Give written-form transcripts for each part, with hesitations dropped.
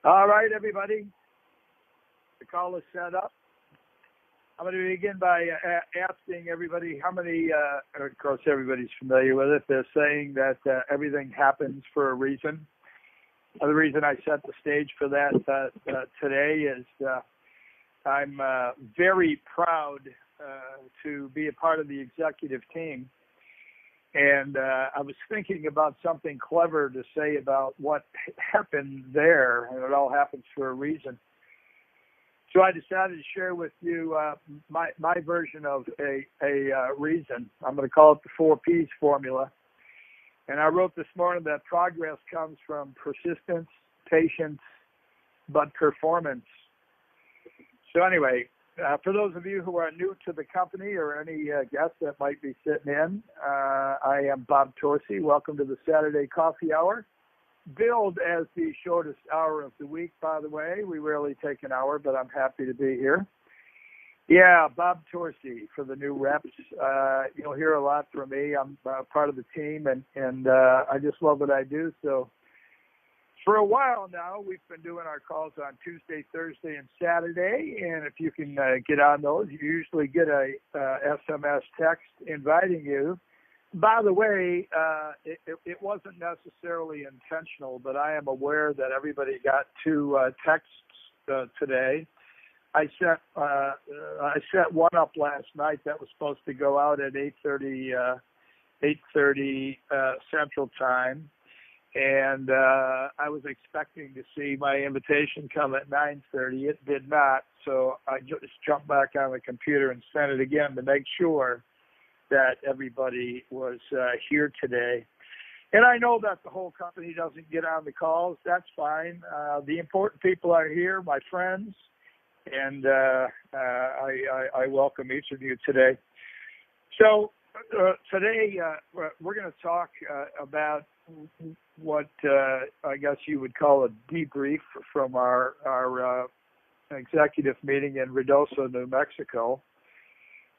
All right, everybody. The call is set up. I'm going to begin by asking everybody how many, of course, everybody's familiar with it. They're saying that everything happens for a reason. The reason I set the stage for that today is I'm very proud to be a part of the executive team. And I was thinking about something clever to say about what happened there, and it all happens for a reason. So I decided to share with you my version of a reason. I'm going to call it the 4 Ps formula. And I wrote this morning that progress comes from persistence, patience, but performance. So anyway, for those of you who are new to the company or any guests that might be sitting in, I am Bob Torsey. Welcome to the Saturday Coffee Hour. Billed as the shortest hour of the week, by the way. We rarely take an hour, but I'm happy to be here. Yeah, Bob Torsey for the new reps. You'll hear a lot from me. I'm part of the team, and I just love what I do. So for a while now, we've been doing our calls on Tuesday, Thursday, and Saturday. And if you can get on those, you usually get a SMS text inviting you. By the way, it wasn't necessarily intentional, but I am aware that everybody got 2 texts today. I set one up last night that was supposed to go out at 8:30 Central Time, and I was expecting to see my invitation come at 9:30. It did not, so I just jumped back on the computer and sent it again to make sure that everybody was here today. And I know that the whole company doesn't get on the calls. That's fine. The important people are here, my friends, and I welcome each of you today. So today we're going to talk about what I guess you would call a debrief from our executive meeting in Ruidoso, New Mexico.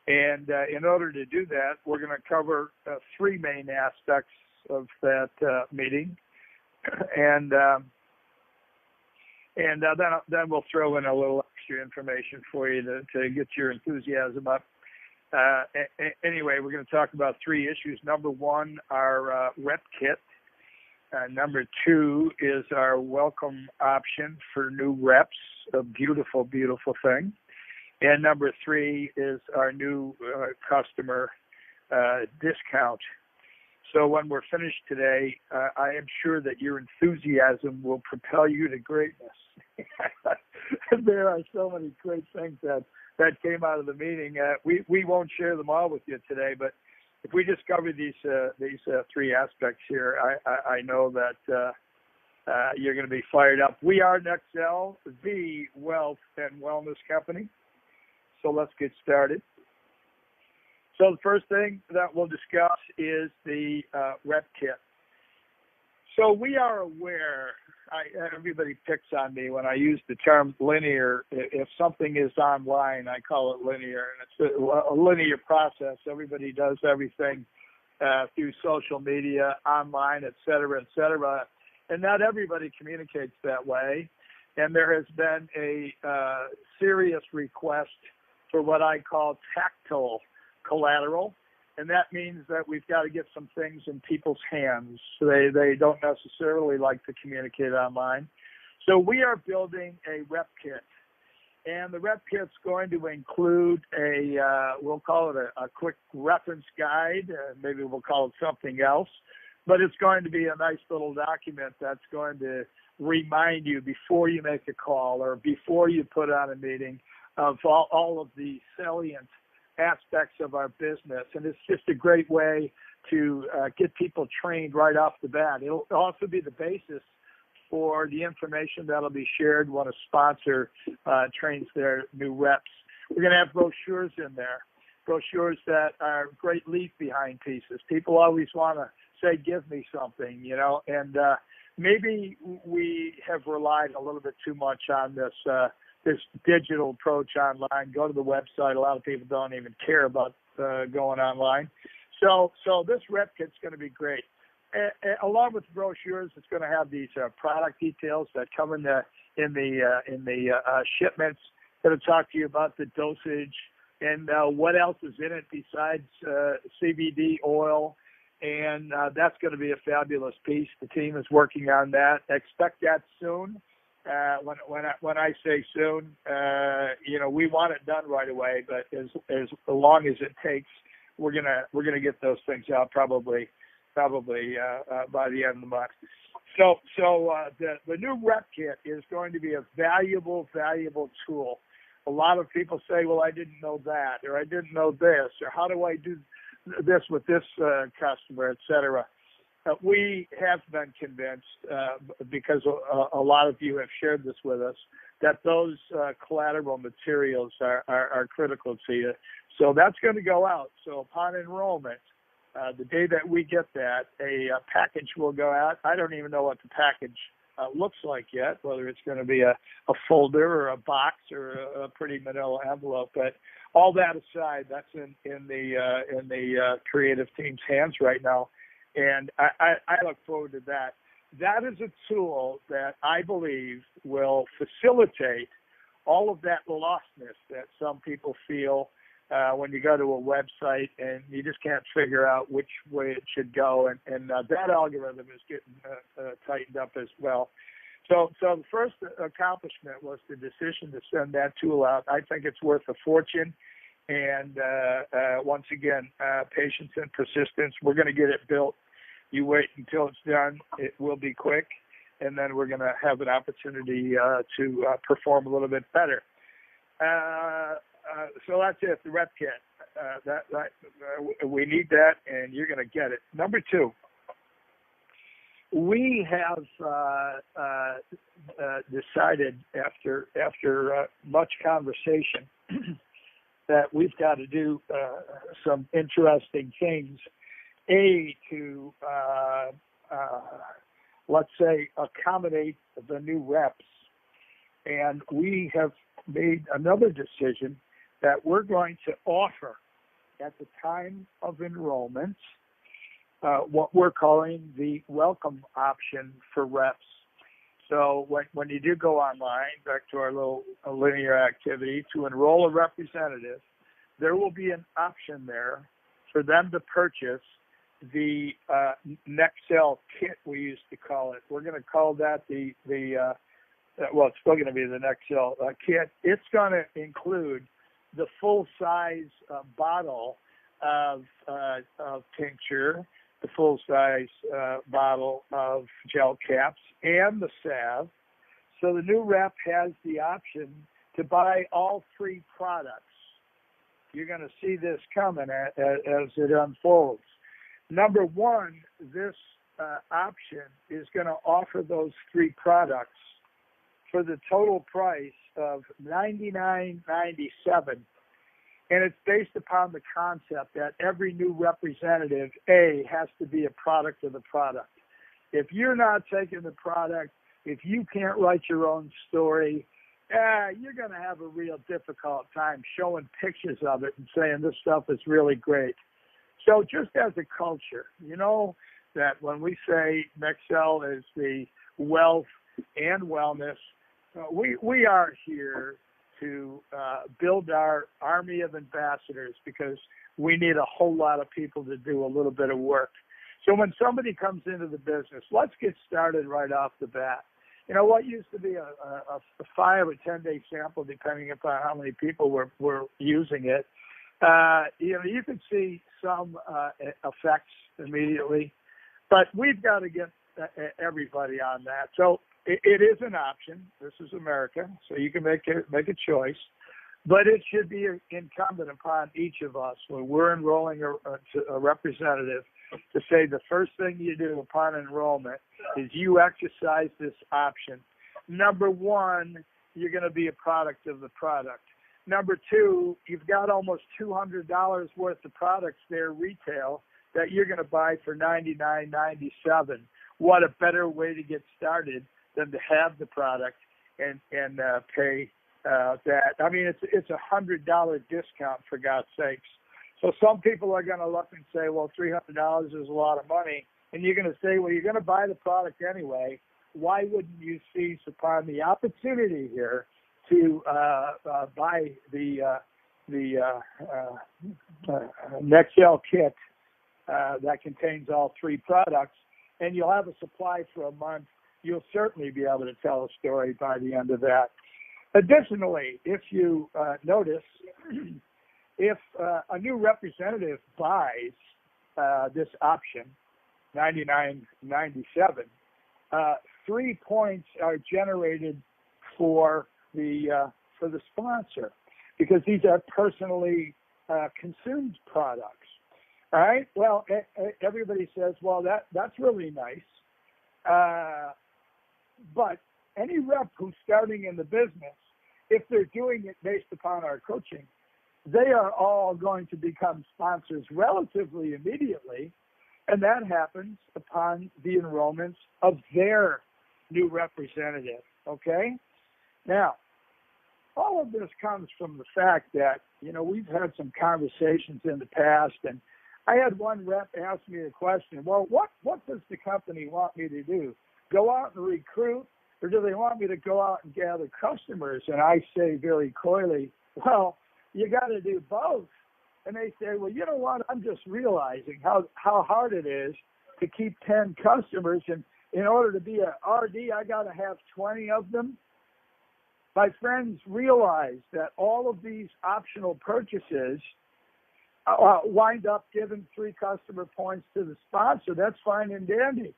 And in order to do that, we're going to cover 3 main aspects of that meeting, and then we'll throw in a little extra information for you to get your enthusiasm up. Anyway, we're going to talk about 3 issues. Number 1, our rep kit. Number 2 is our welcome option for new reps, a beautiful, beautiful thing. And number 3 is our new customer discount. So when we're finished today, I am sure that your enthusiasm will propel you to greatness. There are so many great things that came out of the meeting. We won't share them all with you today, but if we just cover these 3 aspects here, I know that you're going to be fired up. We are Nexel, the wealth and wellness company. So let's get started. So the first thing that we'll discuss is the rep kit. So we are aware, everybody picks on me when I use the term linear. If something is online, I call it linear, and it's a linear process. Everybody does everything through social media, online, et cetera, and not everybody communicates that way. And there has been a serious request for what I call tactile collateral, and that means that we've got to get some things in people's hands. So they don't necessarily like to communicate online. So we are building a rep kit, and the rep kit's going to include we'll call it a quick reference guide, maybe we'll call it something else, but it's going to be a nice little document that's going to remind you before you make a call or before you put on a meeting of all of the salient aspects of our business. And it's just a great way to get people trained right off the bat. It'll also be the basis for the information that'll be shared when a sponsor trains their new reps. We're going to have brochures in there, brochures that are great leave behind pieces. People always want to say, give me something, and maybe we have relied a little bit too much on this digital approach online. Go to the website. A lot of people don't even care about going online. So this rep kit's going to be great. Along with brochures, it's going to have these product details that come in the shipments. Going to talk to you about the dosage and what else is in it besides CBD oil. And that's going to be a fabulous piece. The team is working on that. Expect that soon. When I say soon, we want it done right away. But as long as it takes, we're gonna get those things out probably by the end of the month. So the new Rep Kit is going to be a valuable tool. A lot of people say, well, I didn't know that, or I didn't know this, or how do I do this with this customer, et cetera. We have been convinced, because a lot of you have shared this with us, that those collateral materials are critical to you. So that's going to go out. So upon enrollment, the day that we get that, a package will go out. I don't even know what the package looks like yet, whether it's going to be a folder or a box or a pretty manila envelope. But all that aside, that's in the creative team's hands right now, and I look forward to that. That is a tool that I believe will facilitate all of that lostness that some people feel when you go to a website and you just can't figure out which way it should go, and that algorithm is getting tightened up as well. So the first accomplishment was the decision to send that tool out. I think it's worth a fortune, and once again, patience and persistence. We're going to get it built. You wait until it's done. It will be quick, and then we're going to have an opportunity to perform a little bit better. So that's it, the Rep Kit. We need that, and you're going to get it. Number two, we have decided after much conversation that we've got to do some interesting things. To let's say accommodate the new reps, and we have made another decision that we're going to offer at the time of enrollment what we're calling the welcome option for reps. So when you do go online, back to our little linear activity, to enroll a representative, there will be an option there for them to purchase the Nexcel kit, we used to call it. We're going to call that well, it's still going to be the Nexcel kit. It's going to include the full-size bottle of tincture, the full-size bottle of gel caps, and the salve. So the new rep has the option to buy all three products. You're going to see this coming as it unfolds. Number one, this option is going to offer those three products for the total price of $99.97, and it's based upon the concept that every new representative, has to be a product of the product. If you're not taking the product, if you can't write your own story, you're going to have a real difficult time showing pictures of it and saying this stuff is really great. So just as a culture, you know that when we say Nexcel is the wealth and wellness, we are here to build our army of ambassadors, because we need a whole lot of people to do a little bit of work. So when somebody comes into the business, let's get started right off the bat. You know, what used to be a 5 or 10 day sample, depending upon how many people were using it, you can see some effects immediately, but we've got to get everybody on that. So it is an option. This is America, so you can make a choice, but it should be incumbent upon each of us when we're enrolling a representative to say the first thing you do upon enrollment is you exercise this option. Number one, you're going to be a product of the product. Number two, you've got almost $200 worth of products there retail that you're going to buy for $99.97. What a better way to get started than to have the product and pay that. I mean, it's $100 discount, for God's sakes. So some people are going to look and say, well, $300 is a lot of money. And you're going to say, well, you're going to buy the product anyway. why wouldn't you seize upon the opportunity here to buy the Nexel kit that contains all three products, and you'll have a supply for a month. You'll certainly be able to tell a story by the end of that. Additionally, if you notice, if a new representative buys this option, $99.97, 3 points are generated for the sponsor, because these are personally consumed products. All right. Well, everybody says, well, that's really nice, but any rep who's starting in the business, if they're doing it based upon our coaching, they are all going to become sponsors relatively immediately, and that happens upon the enrollments of their new representative. Okay. Now, all of this comes from the fact that, we've had some conversations in the past, and I had one rep ask me a question, well, what does the company want me to do? Go out and recruit, or do they want me to go out and gather customers? And I say very coyly, well, you got to do both. And they say, well, you know what? I'm just realizing how hard it is to keep 10 customers, and in order to be a RD, I got to have 20 of them. My friends realize that all of these optional purchases wind up giving 3 customer points to the sponsor. That's fine and dandy.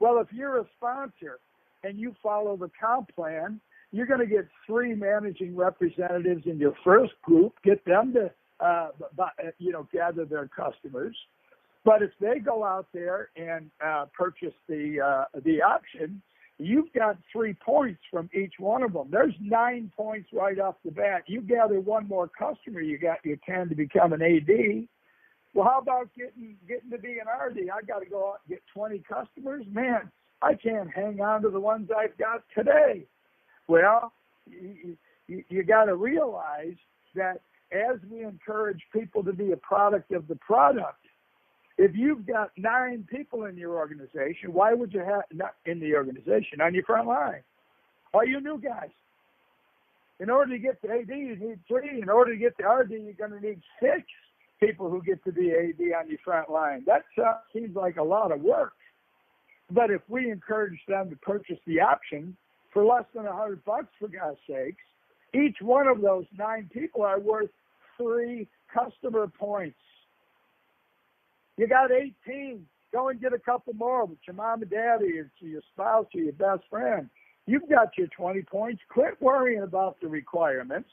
Well, if you're a sponsor and you follow the comp plan, you're going to get 3 managing representatives in your first group, get them to gather their customers. But if they go out there and purchase the option, you've got 3 points from each one of them. There's 9 points right off the bat. You gather one more customer, you got your 10 to become an AD. Well, how about getting to be an RD? I got to go out and get 20 customers. Man, I can't hang on to the ones I've got today. Well, you got to realize that as we encourage people to be a product of the product, if you've got 9 people in your organization, why would you have, not in the organization, on your front line? All you new guys. In order to get to AD, you need 3. In order to get to RD, you're going to need 6 people who get to be AD on your front line. That seems like a lot of work. But if we encourage them to purchase the option for less than $100, for God's sakes, each one of those 9 people are worth 3 customer points. You got 18. Go and get a couple more with your mom and daddy, or your spouse, or your best friend. You've got your 20 points. Quit worrying about the requirements.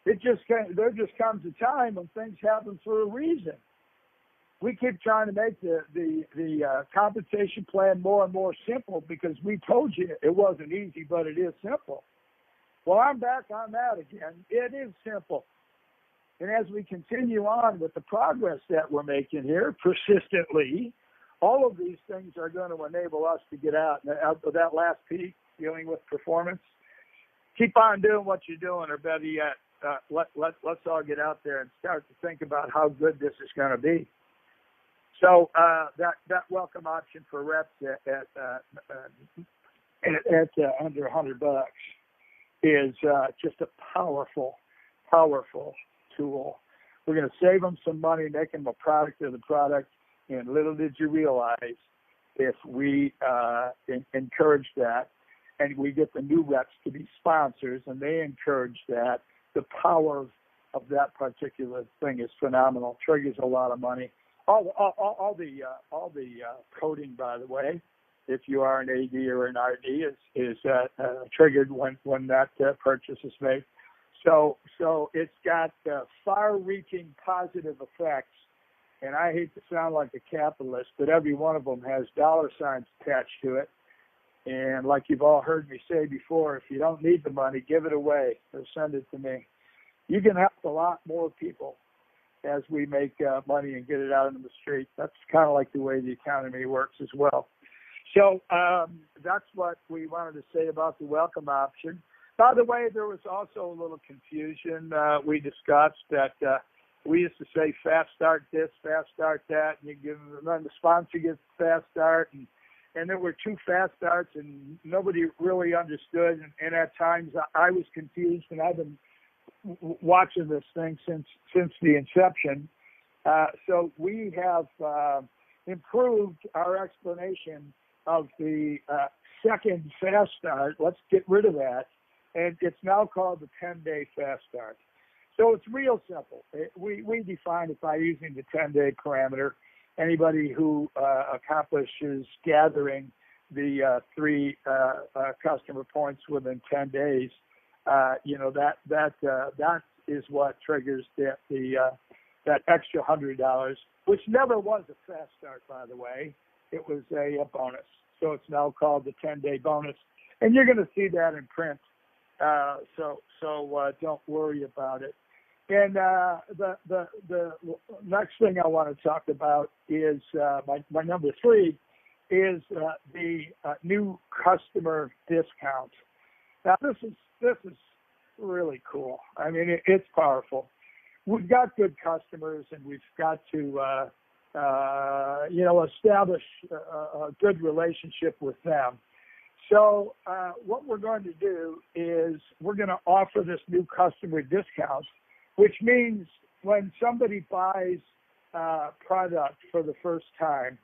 There just comes a time when things happen for a reason. We keep trying to make the compensation plan more and more simple because we told you it wasn't easy, but it is simple. Well, I'm back on that again. It is simple. And as we continue on with the progress that we're making here persistently, all of these things are going to enable us to get out of that last peak, dealing with performance. Keep on doing what you're doing, or better yet, let's all get out there and start to think about how good this is going to be. So that welcome option for reps at under $100 is just a powerful tool. We're going to save them some money, make them a product of the product, and little did you realize, if we encourage that and we get the new reps to be sponsors and they encourage that, the power of that particular thing is phenomenal. Triggers a lot of money. All the coding, by the way, if you are an AD or an RD, is triggered when that purchase is made. So it's got far-reaching positive effects, and I hate to sound like a capitalist, but every one of them has dollar signs attached to it. And like you've all heard me say before, if you don't need the money, give it away or send it to me. You can help a lot more people as we make money and get it out into the street. That's kind of like the way the economy works as well. So that's what we wanted to say about the welcome option. By the way, there was also a little confusion. We discussed that we used to say fast start this, fast start that, and then the sponsor gets fast start, and there were two fast starts, and nobody really understood. And at times, I was confused, and I've been watching this thing since the inception. So we have improved our explanation of the second fast start. Let's get rid of that, and it's now called the 10-day fast start. So it's real simple. We define it by using the 10-day parameter. Anybody who accomplishes gathering the three customer points within 10 days, that is what triggers that extra $100, which never was a fast start, by the way. It was a bonus. So it's now called the 10-day bonus, and you're going to see that in print. So don't worry about it. And the next thing I want to talk about is my number 3 is the new customer discount. Now this is really cool. I mean, it's powerful. We've got good customers, and we've got to establish a good relationship with them. So what we're going to do is we're going to offer this new customer discount, which means when somebody buys product for the first time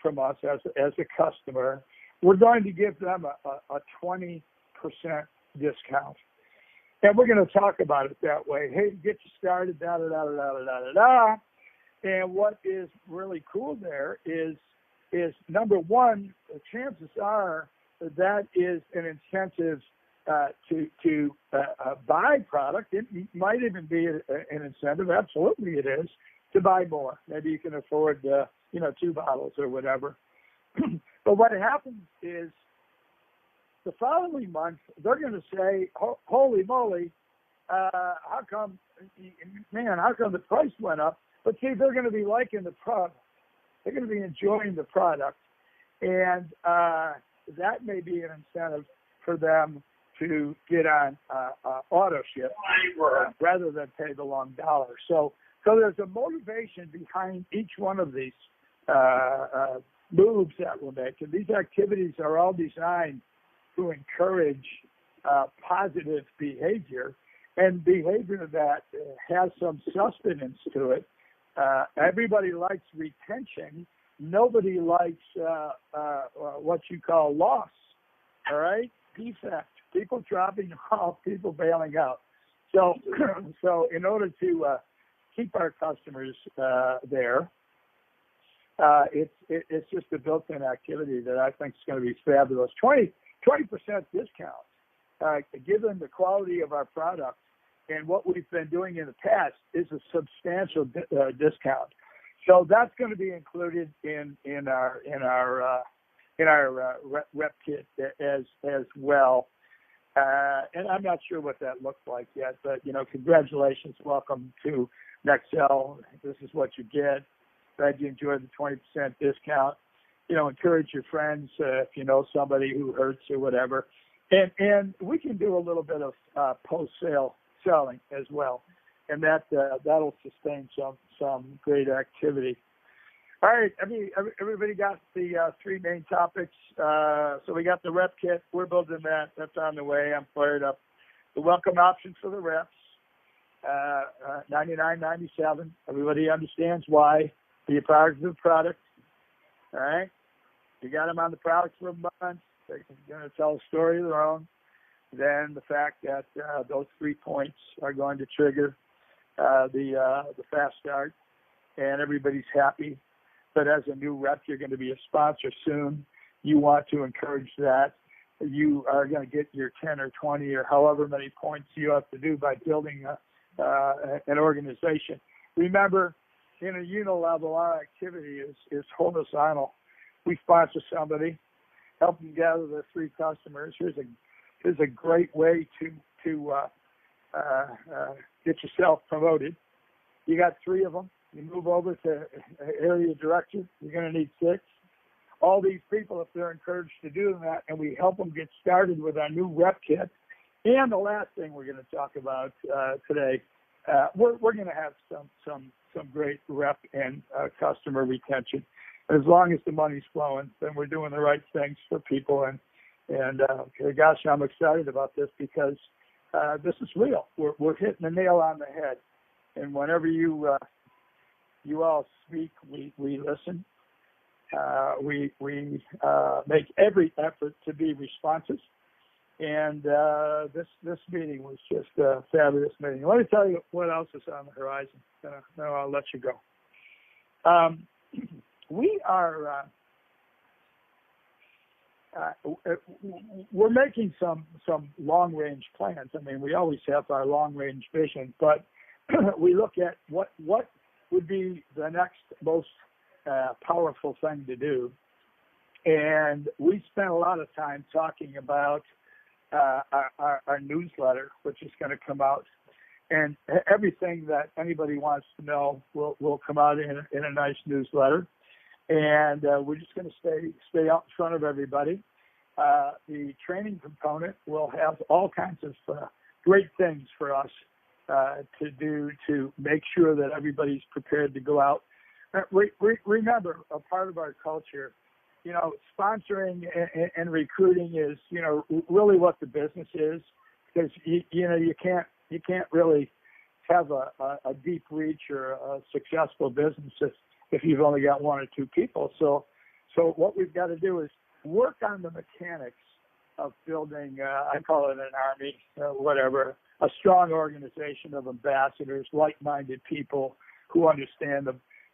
from us as a customer, we're going to give them a 20% discount. And we're going to talk about it that way. Hey, get you started, da-da-da-da-da-da-da-da. And what is really cool there is number one, the chances are that is an incentive to buy product. It might even be an incentive. Absolutely it is, to buy more. Maybe you can afford, 2 bottles or whatever. But what happens is the following month, they're going to say, holy moly, how come the price went up? But see, they're going to be liking the product. They're going to be enjoying the product. And that may be an incentive for them to get on auto ship rather than pay the long dollar. So there's a motivation behind each one of these moves that we're making. These activities are all designed to encourage positive behavior, and behavior that has some sustenance to it. Everybody likes retention. Nobody likes what you call loss, all right? Defect, people dropping off, people bailing out. So in order to keep our customers there, it's just a built-in activity that I think is going to be fabulous. 20% discount, given the quality of our product and what we've been doing in the past, is a substantial discount. So that's going to be included in our rep kit as well. And I'm not sure what that looks like yet, but congratulations, welcome to Nexel. This is what you get. Glad you enjoyed the 20% discount. Encourage your friends if you know somebody who hurts or whatever. And we can do a little bit of post-sale selling as well, and that'll sustain some great activity. All right, everybody got the 3 main topics. So we got the rep kit. We're building that. That's on the way. I'm fired up. The welcome option for the reps, $99.97. Everybody understands why. Be a part of the product. All right, you got them on the product for a month. They're going to tell a story of their own. Then the fact that those 3 points are going to trigger the fast start, and everybody's happy. But as a new rep, you're going to be a sponsor soon. You want to encourage that. You are going to get your 10 or 20 or however many points you have to do by building an organization. Remember, in a unilevel, our activity is horizontal. We sponsor somebody, help them gather their 3 customers. Here's a great way to get yourself promoted. You got 3 of them. You move over to area director. You're going to need 6. All these people, if they're encouraged to do that, and we help them get started with our new rep kit. And the last thing we're going to talk about today, we're going to have some great rep and customer retention. as long as the money's flowing, then we're doing the right things for people. And gosh, I'm excited about this because this is real. We're hitting the nail on the head. And whenever you all speak, we listen. We make every effort to be responsive. And this meeting was just a fabulous meeting. Let me tell you what else is on the horizon. Then I'll let you go. We are we're making some long range plans. I mean, we always have our long range vision, but we look at what would be the next most powerful thing to do. And we spent a lot of time talking about our newsletter, which is going to come out, and everything that anybody wants to know will come out in a nice newsletter. And we're just going to stay out in front of everybody. The training component will have all kinds of great things for us to do to make sure that everybody's prepared to go out. Remember, a part of our culture, sponsoring and recruiting is, really what the business is, because you can't really have a deep reach or a successful business if you've only got one or two people. So what we've got to do is work on the mechanics of building, I call it an army, whatever, a strong organization of ambassadors, like-minded people who understand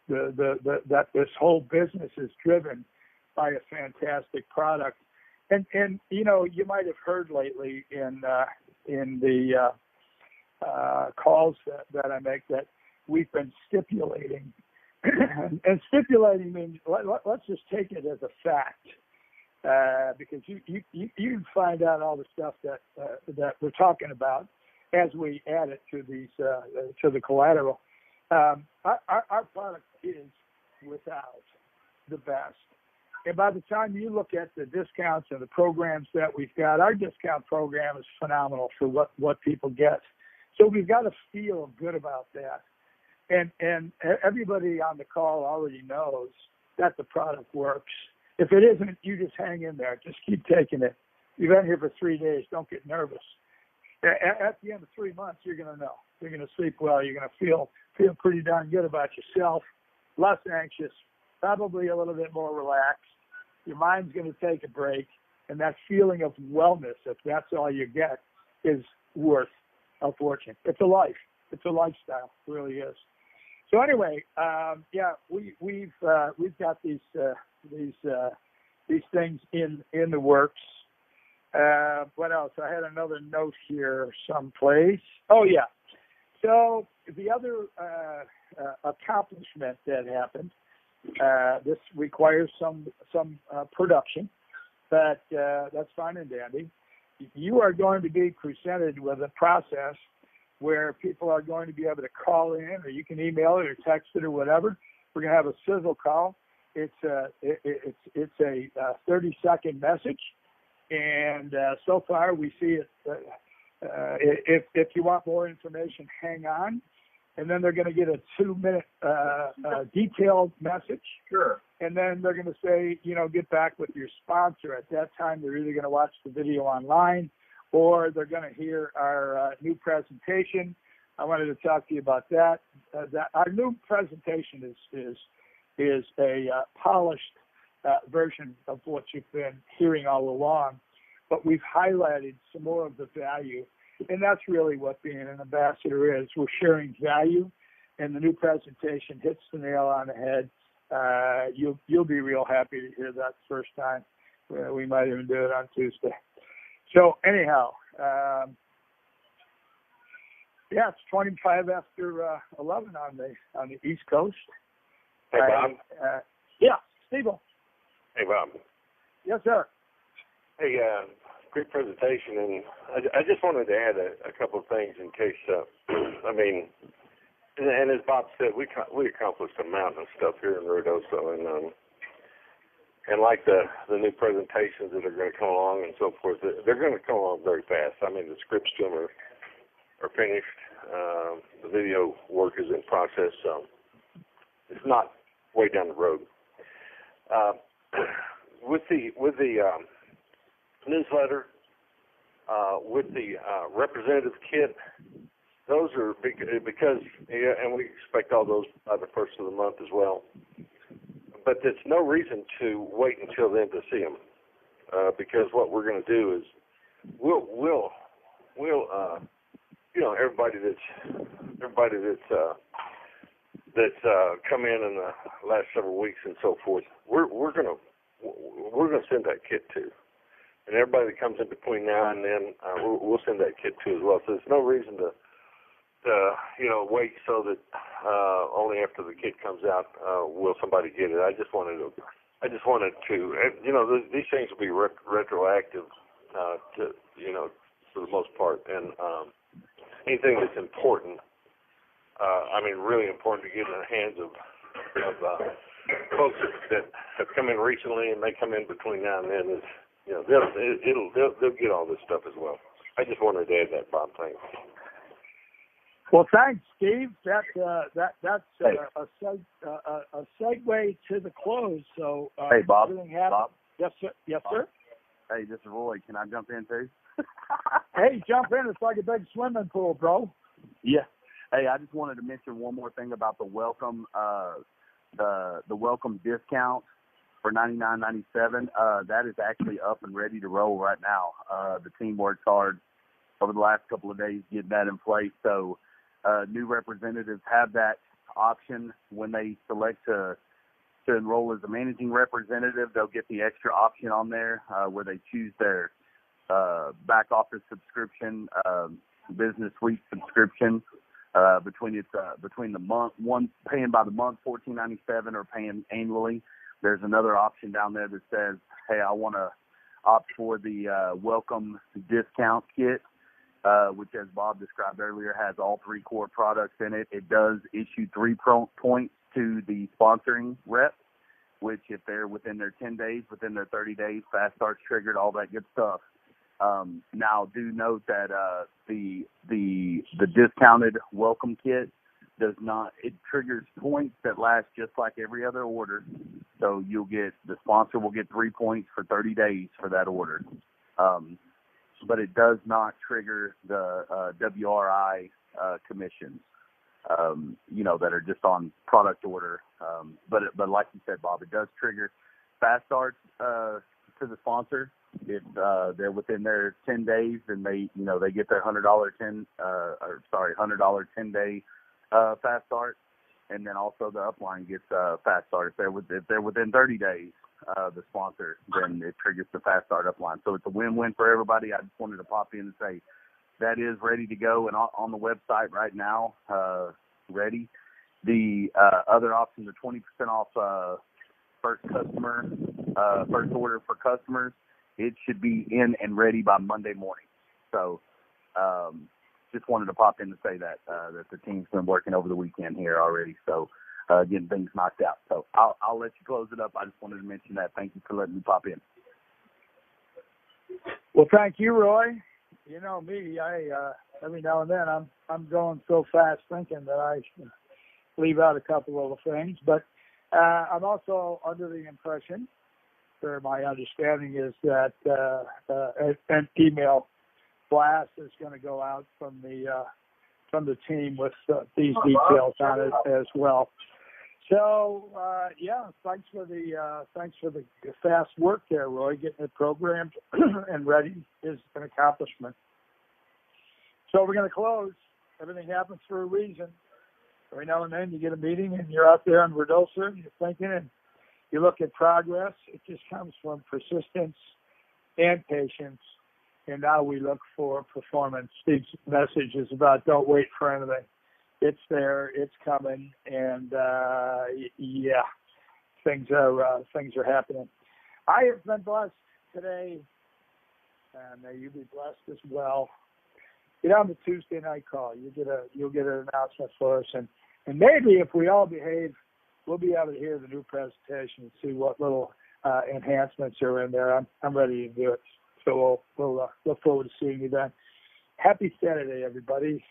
that this whole business is driven by a fantastic product. And you might have heard lately in the calls that I make that we've been stipulating. And stipulating means let's just take it as a fact, because you can find out all the stuff that we're talking about as we add it to these to the collateral. Our product is without the best. And by the time you look at the discounts and the programs that we've got, our discount program is phenomenal for what people get. So we've got to feel good about that. And everybody on the call already knows that the product works. If it isn't, you just hang in there. Just keep taking it. You've been here for 3 days. Don't get nervous. At the end of 3 months, you're going to know. You're going to sleep well. You're going to feel pretty darn good about yourself, less anxious, probably a little bit more relaxed. Your mind's going to take a break, and that feeling of wellness, if that's all you get, is worth a fortune. It's a life. It's a lifestyle. It really is. So anyway, we've got these things in the works. What else? I had another note here someplace. Oh yeah. So the other accomplishment that happened. This requires some production, but that's fine and dandy. You are going to be presented with a process where people are going to be able to call in, or you can email it or text it or whatever. We're going to have a sizzle call. It's a 30-second message, and so far we see it. If you want more information, hang on, and then they're going to get a 2-minute detailed message. Sure. And then they're going to say, get back with your sponsor. At that time, they're either going to watch the video online, or they're going to hear our new presentation. I wanted to talk to you about that. Our new presentation is a polished version of what you've been hearing all along, but we've highlighted some more of the value, and that's really what being an ambassador is. We're sharing value, and the new presentation hits the nail on the head. You'll be real happy to hear that the first time. We might even do it on Tuesday. So anyhow, it's 25 after 11 on the East Coast. Hey, Bob. Steve. Hey, Bob. Yes, sir. Hey, great presentation, and I just wanted to add a couple of things in case. And as Bob said, we accomplished a mountain of stuff here in Ruidoso, and like the new presentations that are going to come along and so forth, they're going to come along very fast. I mean, the scripts to them are finished. The video work is in process, so it's not way down the road. with the newsletter, with the representative kit, those are because, and we expect all those by the first of the month as well. But there's no reason to wait until then to see them, because what we're going to do is we'll everybody that's come in the last several weeks and so forth, we're gonna send that kit to, and everybody that comes in between now and then, we'll send that kit to as well. So there's no reason to wait so that only after the kit comes out will somebody get it. I just wanted to, these things will be retroactive to, for the most part, and anything that's important, really important to get in the hands of folks that have come in recently and may come in between now and then, is, they'll get all this stuff as well. I just wanted to add that, Bob. Thanks. Well, thanks, Steve. That's a segue to the close. So, hey, Bob. Bob. Yes, sir. Yes, Bob. sir. Hey, this is Roy. Can I jump in too? Hey, jump in. It's like a big swimming pool, bro. Yeah. Hey, I just wanted to mention one more thing about the welcome, the welcome discount for $99.97. That is actually up and ready to roll right now. The team worked hard over the last couple of days getting that in place. So new representatives have that option when they select to enroll as a managing representative. They'll get the extra option on there where they choose their back office subscription, business suite subscription, between the month, one paying by the month $14.97 or paying annually. There's another option down there that says, hey, I want to opt for the welcome discount kit, which, as Bob described earlier, has all three core products in it. It does issue 3 points to the sponsoring rep, which if they're within their 10 days, within their 30 days, fast starts triggered, all that good stuff. Now, do note that the discounted welcome kit does not, it triggers points that last just like every other order. So the sponsor will get 3 points for 30 days for that order. But it does not trigger the WRI commissions, that are just on product order. But like you said, Bob, it does trigger fast starts to the sponsor. If they're within their 10 days, then they get their $100 10-day fast start, and then also the upline gets fast start. If they're within 30 days, the sponsor, then it triggers the fast start upline. So it's a win-win for everybody. I just wanted to pop in and say that is ready to go and on the website right now. Ready. The other option, the 20% off first order for customers, it should be in and ready by Monday morning. So just wanted to pop in to say that the team's been working over the weekend here already. So getting things knocked out. So I'll let you close it up. I just wanted to mention that. Thank you for letting me pop in. Well, thank you, Roy. You know me, I every now and then I'm going so fast thinking that I should leave out a couple of the things, but I'm also under the impression, or my understanding is that an email blast is going to go out from the team with these details on it as well. So thanks for the fast work there, Roy. Getting it programmed and ready is an accomplishment. So we're going to close. Everything happens for a reason. Every now and then you get a meeting and you're out there in Ruidoso and you're thinking and you look at progress. It just comes from persistence and patience. And now we look for performance. Steve's message is about don't wait for anything. It's there, it's coming, and things are happening. I have been blessed today, and may you be blessed as well. Get on the Tuesday night call. You'll get an announcement for us, and maybe if we all behave, we'll be able to hear the new presentation and see what little enhancements are in there. I'm ready to do it. So we'll look forward to seeing you then. Happy Saturday, everybody.